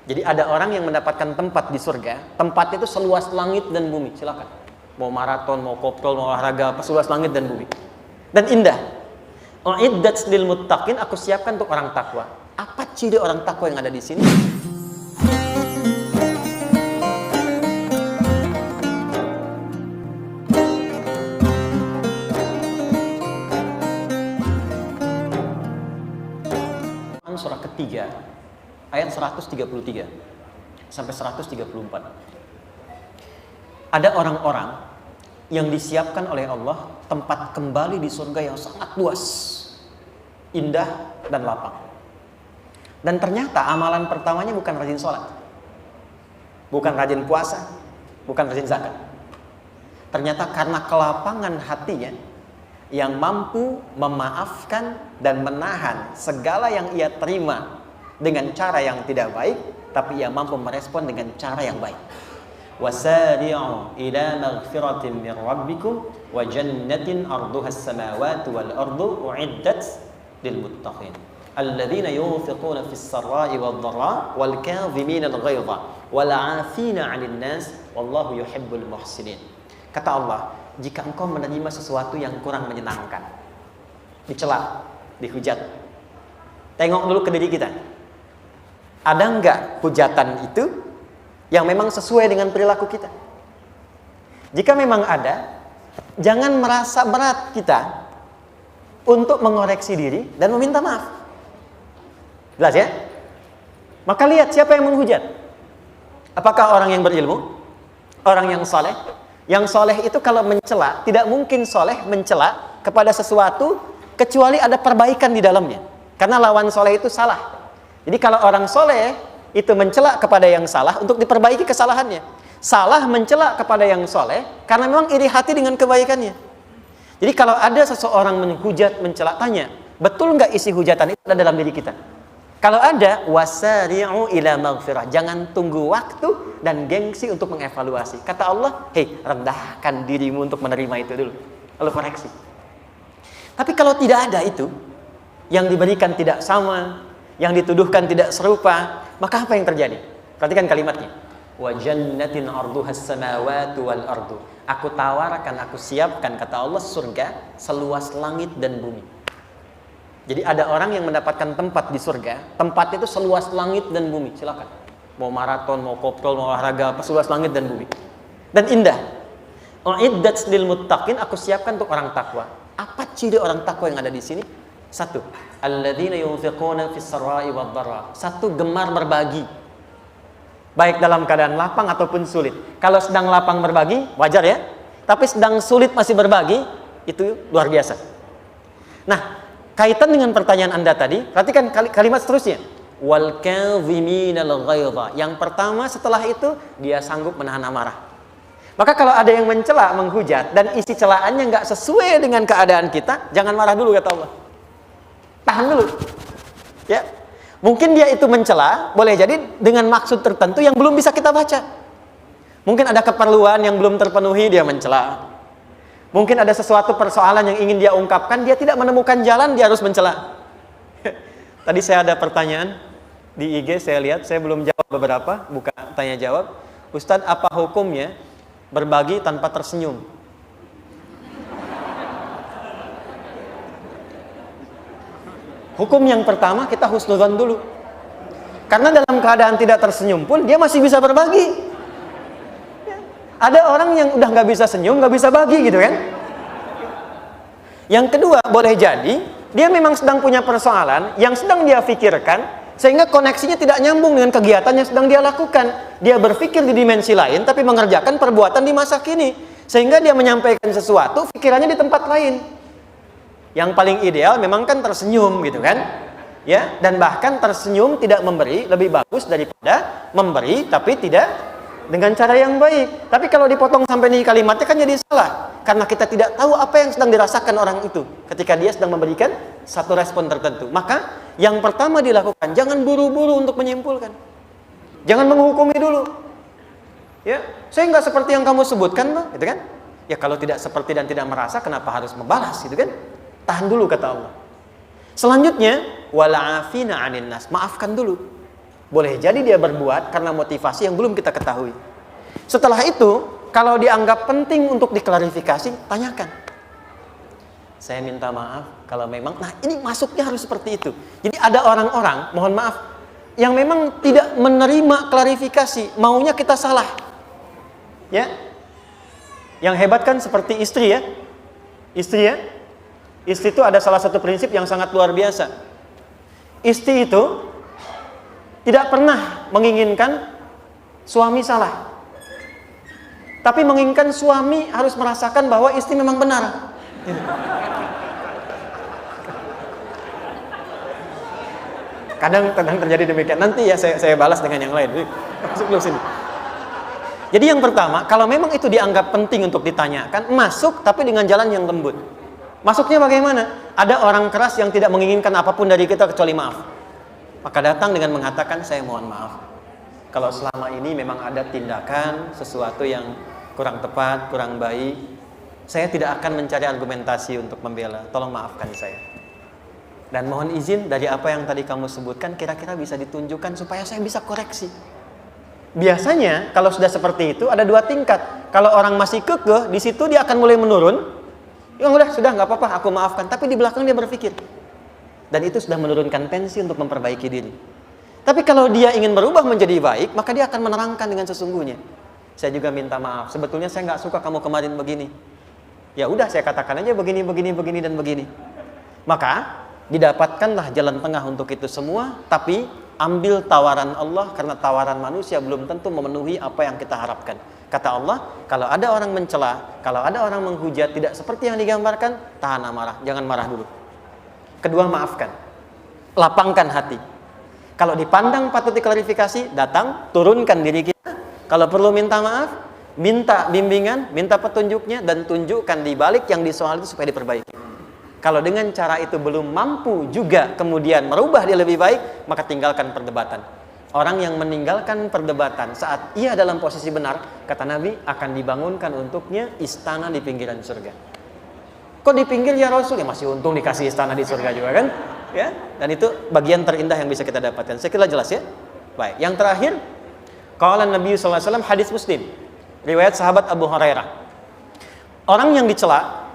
Jadi ada orang yang mendapatkan tempat di surga, tempat itu seluas langit dan bumi. Silakan. Mau maraton, mau koprol, mau olahraga, apa seluas langit dan bumi. Dan indah. Uiddat lil muttaqin, aku siapkan untuk orang takwa. Apa ciri orang takwa yang ada di sini? Surah ketiga ayat 133 sampai 134. Ada orang-orang yang disiapkan oleh Allah tempat kembali di surga yang sangat luas, indah dan lapang. Dan ternyata amalan pertamanya bukan rajin sholat, bukan rajin puasa, bukan rajin zakat. Ternyata karena kelapangan hatinya yang mampu memaafkan dan menahan segala yang ia terima dengan cara yang tidak baik, tapi ia mampu merespon dengan cara yang baik. Wasari'u ila maghfiratin min rabbikum wa jannatin 'arduha as-samawati wal ardu u'iddat lil muttaqin alladzina yunfiquna fis sarai wad dharra wal kadhimina al ghaidha wal 'afina 'anil nas wallahu yuhibbul muhsinin. Kata Allah, jika engkau menerima sesuatu yang kurang menyenangkan, dicela, dihujat, tengok dulu ke diri kita. Ada enggak hujatan itu yang memang sesuai dengan perilaku kita? Jika memang ada, jangan merasa berat kita untuk mengoreksi diri dan meminta maaf. Jelas ya? Maka lihat siapa yang menghujat. Apakah orang yang berilmu? Orang yang saleh? Yang soleh itu kalau mencela, tidak mungkin soleh mencela kepada sesuatu kecuali ada perbaikan di dalamnya. Karena lawan soleh itu salah. Jadi kalau orang soleh itu mencela kepada yang salah untuk diperbaiki kesalahannya. Salah mencela kepada yang soleh karena memang iri hati dengan kebaikannya. Jadi kalau ada seseorang menghujat, mencela, tanya, betul nggak isi hujatan itu ada dalam diri kita? Kalau ada, wasari'u ila maghfirah. Jangan tunggu waktu dan gengsi untuk mengevaluasi. Kata Allah, hei, rendahkan dirimu untuk menerima itu dulu, lalu koreksi. Tapi kalau tidak ada itu, yang diberikan tidak sama, yang dituduhkan tidak serupa, maka apa yang terjadi? Perhatikan kalimatnya. Wa jannatin 'arduha as-samawati wal ardu. Aku tawarkan, aku siapkan, kata Allah, surga seluas langit dan bumi. Jadi ada orang yang mendapatkan tempat di surga, tempat itu seluas langit dan bumi. Silakan. Mau maraton, mau koprol, mau olahraga, apa seluas langit dan bumi. Dan indah. Uiddat lil muttaqin, aku siapkan untuk orang takwa. Apa ciri orang takwa yang ada di sini? Satu, alladzina yunfiquna fis sarai wad dharra. Satu, gemar berbagi. Baik dalam keadaan lapang ataupun sulit. Kalau sedang lapang berbagi, wajar ya. Tapi sedang sulit masih berbagi, itu luar biasa. Nah, kaitan dengan pertanyaan Anda tadi, perhatikan kalimat seterusnya. Wal kadhiminal ghaidha. Yang pertama setelah itu dia sanggup menahan amarah. Maka kalau ada yang mencela, menghujat dan isi celaannya nggak sesuai dengan keadaan kita, jangan marah dulu kata Allah. Tahan dulu. Ya. Mungkin dia itu mencela, boleh jadi dengan maksud tertentu yang belum bisa kita baca. Mungkin ada keperluan yang belum terpenuhi, dia mencela. Mungkin ada sesuatu persoalan yang ingin dia ungkapkan, dia tidak menemukan jalan, dia harus mencela. Tadi saya ada pertanyaan di IG, saya lihat, saya belum jawab beberapa, buka tanya jawab. Ustadz, apa hukumnya berbagi tanpa tersenyum? Hukum yang pertama, kita husnudzon dulu. Karena dalam keadaan tidak tersenyum pun, dia masih bisa berbagi. Ada orang yang udah nggak bisa senyum, nggak bisa bagi gitu kan. Yang kedua, boleh jadi dia memang sedang punya persoalan yang sedang dia pikirkan, sehingga koneksinya tidak nyambung dengan kegiatan yang sedang dia lakukan. Dia berpikir di dimensi lain, tapi mengerjakan perbuatan di masa kini, sehingga dia menyampaikan sesuatu, pikirannya di tempat lain. Yang paling ideal memang kan tersenyum gitu kan, ya. Dan bahkan tersenyum tidak memberi lebih bagus daripada memberi tapi tidak dengan cara yang baik. Tapi kalau dipotong sampai di kalimatnya kan jadi salah. Karena kita tidak tahu apa yang sedang dirasakan orang itu ketika dia sedang memberikan satu respon tertentu. Maka yang pertama dilakukan, jangan buru-buru untuk menyimpulkan. Jangan menghukumi dulu. Ya, saya nggak seperti yang kamu sebutkan, Bang, gitu kan? Ya kalau tidak seperti dan tidak merasa, kenapa harus membalas, gitu kan? Tahan dulu kata Allah. Selanjutnya, wala afina 'anin nas. Maafkan dulu. Boleh jadi dia berbuat karena motivasi yang belum kita ketahui. Setelah itu, kalau dianggap penting untuk diklarifikasi, tanyakan. Saya minta maaf kalau memang, nah ini masuknya harus seperti itu. Jadi ada orang-orang, mohon maaf, yang memang tidak menerima klarifikasi, maunya kita salah. Ya. Yang hebat kan seperti istri ya. Istri ya. Istri itu ada salah satu prinsip yang sangat luar biasa. Istri itu tidak pernah menginginkan suami salah, tapi menginginkan suami harus merasakan bahwa istri memang benar. Kadang terjadi demikian. Nanti ya saya balas dengan yang lain. Masuk dulu sini. Jadi yang pertama, kalau memang itu dianggap penting untuk ditanyakan, masuk tapi dengan jalan yang lembut. Masuknya bagaimana? Ada orang keras yang tidak menginginkan apapun dari kita kecuali maaf. Maka datang dengan mengatakan, saya mohon maaf. Kalau selama ini memang ada tindakan, sesuatu yang kurang tepat, kurang baik, saya tidak akan mencari argumentasi untuk membela. Tolong maafkan saya. Dan mohon izin dari apa yang tadi kamu sebutkan, kira-kira bisa ditunjukkan supaya saya bisa koreksi. Biasanya kalau sudah seperti itu ada dua tingkat. Kalau orang masih kekeh, di situ dia akan mulai menurun. Ya udah, sudah nggak apa-apa, aku maafkan. Tapi di belakang dia berpikir. Dan itu sudah menurunkan tensi untuk memperbaiki diri. Tapi kalau dia ingin berubah menjadi baik, maka dia akan menerangkan dengan sesungguhnya. Saya juga minta maaf. Sebetulnya saya nggak suka kamu kemarin begini. Ya udah, saya katakan aja begini, dan begini. Maka didapatkanlah jalan tengah untuk itu semua. Tapi ambil tawaran Allah, karena tawaran manusia belum tentu memenuhi apa yang kita harapkan. Kata Allah, kalau ada orang mencela, kalau ada orang menghujat tidak seperti yang digambarkan, tahan amarah, jangan marah dulu. Kedua, maafkan. Lapangkan hati. Kalau dipandang patut diklarifikasi, datang, turunkan diri kita. Kalau perlu minta maaf, minta bimbingan, minta petunjuknya, dan tunjukkan di balik yang disoal itu supaya diperbaiki. Kalau dengan cara itu belum mampu juga kemudian merubah dia lebih baik, maka tinggalkan perdebatan. Orang yang meninggalkan perdebatan saat ia dalam posisi benar, kata Nabi, akan dibangunkan untuknya istana di pinggiran surga. Kok di pinggir ya Rasul? Ya masih untung dikasih istana di surga juga kan? Ya, dan itu bagian terindah yang bisa kita dapatkan. Saya kira jelas ya. Baik, yang terakhir, qala Nabi sallallahu alaihi wasallam, hadis Muslim, riwayat sahabat Abu Hurairah. Orang yang dicela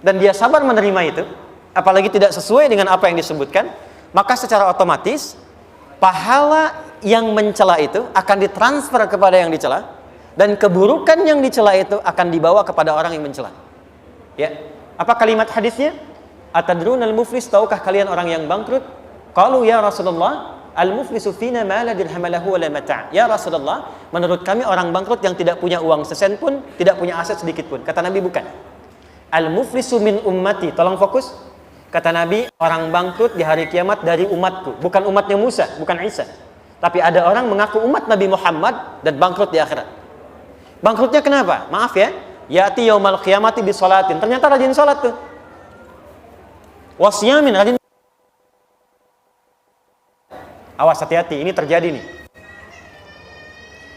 dan dia sabar menerima itu, apalagi tidak sesuai dengan apa yang disebutkan, maka secara otomatis pahala yang mencela itu akan ditransfer kepada yang dicela, dan keburukan yang dicela itu akan dibawa kepada orang yang mencela. Ya, apa kalimat hadisnya? Atadrunal muflis, tahukah kalian orang yang bangkrut? Qalu ya Rasulullah, al-muflisu fina ma la dirham lahu wa la mata'. Ya Rasulullah, menurut kami orang bangkrut yang tidak punya uang sesen pun, tidak punya aset sedikit pun. Kata Nabi, bukan. Al-muflisu min ummati, tolong fokus. Kata Nabi, orang bangkrut di hari kiamat dari umatku, bukan umatnya Musa, bukan Isa. Tapi ada orang mengaku umat Nabi Muhammad dan bangkrut di akhirat. Bangkrutnya kenapa? Maaf ya, ya'ti yaumal qiyamati bi sholatin. Ternyata rajin salat tuh. Wasyamin, rajin. Awas, hati-hati, ini terjadi nih.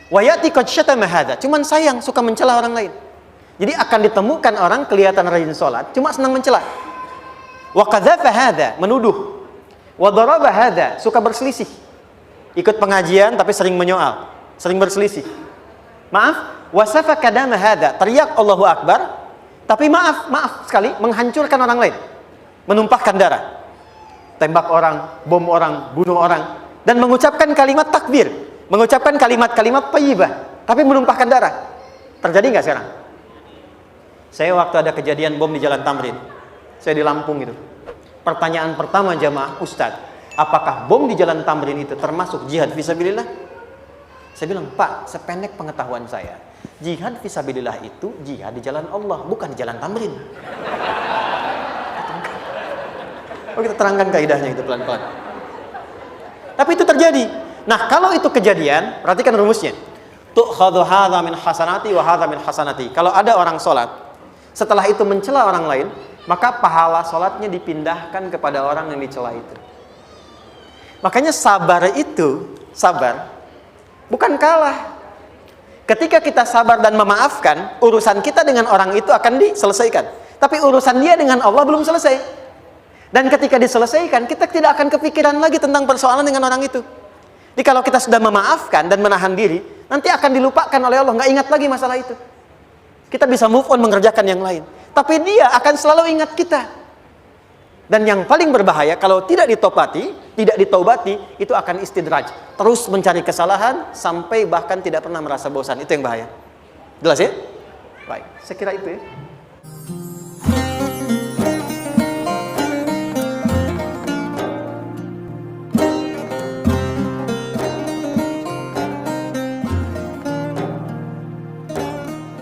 Wa ya'ti qad syatama hadza. Cuman sayang, suka mencela orang lain. Jadi akan ditemukan orang kelihatan rajin salat, cuma senang mencela. Wa qadzafa hadza, menuduh. Wa daraba hadza, suka berselisih. Ikut pengajian tapi sering menyoal, sering berselisih. Maaf, wa safaka dama hadza, teriak Allahu Akbar, tapi maaf sekali menghancurkan orang lain. Menumpahkan darah. Tembak orang, bom orang, bunuh orang, dan mengucapkan kalimat takbir, mengucapkan kalimat-kalimat thayyibah, tapi menumpahkan darah. Terjadi nggak sekarang? Saya waktu ada kejadian bom di Jalan Tamrin, saya di Lampung itu. Pertanyaan pertama jamaah, Ustadz, apakah bom di Jalan Tamrin itu termasuk jihad fisabilillah? Saya bilang, Pak, sependek pengetahuan saya, jihad fisabilillah itu jihad di jalan Allah, bukan di Jalan Tamrin. Oh, kita terangkan kaidahnya itu pelan-pelan. Tapi itu terjadi. Nah, kalau itu kejadian, perhatikan rumusnya. Tu'khadhu hadza min hasanati wa hadza min hasanati. Kalau ada orang sholat, setelah itu mencela orang lain, maka pahala sholatnya dipindahkan kepada orang yang dicela itu. Makanya sabar itu, sabar bukan kalah. Ketika kita sabar dan memaafkan, urusan kita dengan orang itu akan diselesaikan. Tapi urusan dia dengan Allah belum selesai. Dan ketika diselesaikan, kita tidak akan kepikiran lagi tentang persoalan dengan orang itu. Jadi kalau kita sudah memaafkan dan menahan diri, nanti akan dilupakan oleh Allah, nggak ingat lagi masalah itu. Kita bisa move on mengerjakan yang lain. Tapi dia akan selalu ingat kita. Dan yang paling berbahaya kalau tidak ditaubati, itu akan istidraj. Terus mencari kesalahan sampai bahkan tidak pernah merasa bosan. Itu yang bahaya. Jelas ya? Baik, saya kira itu ya.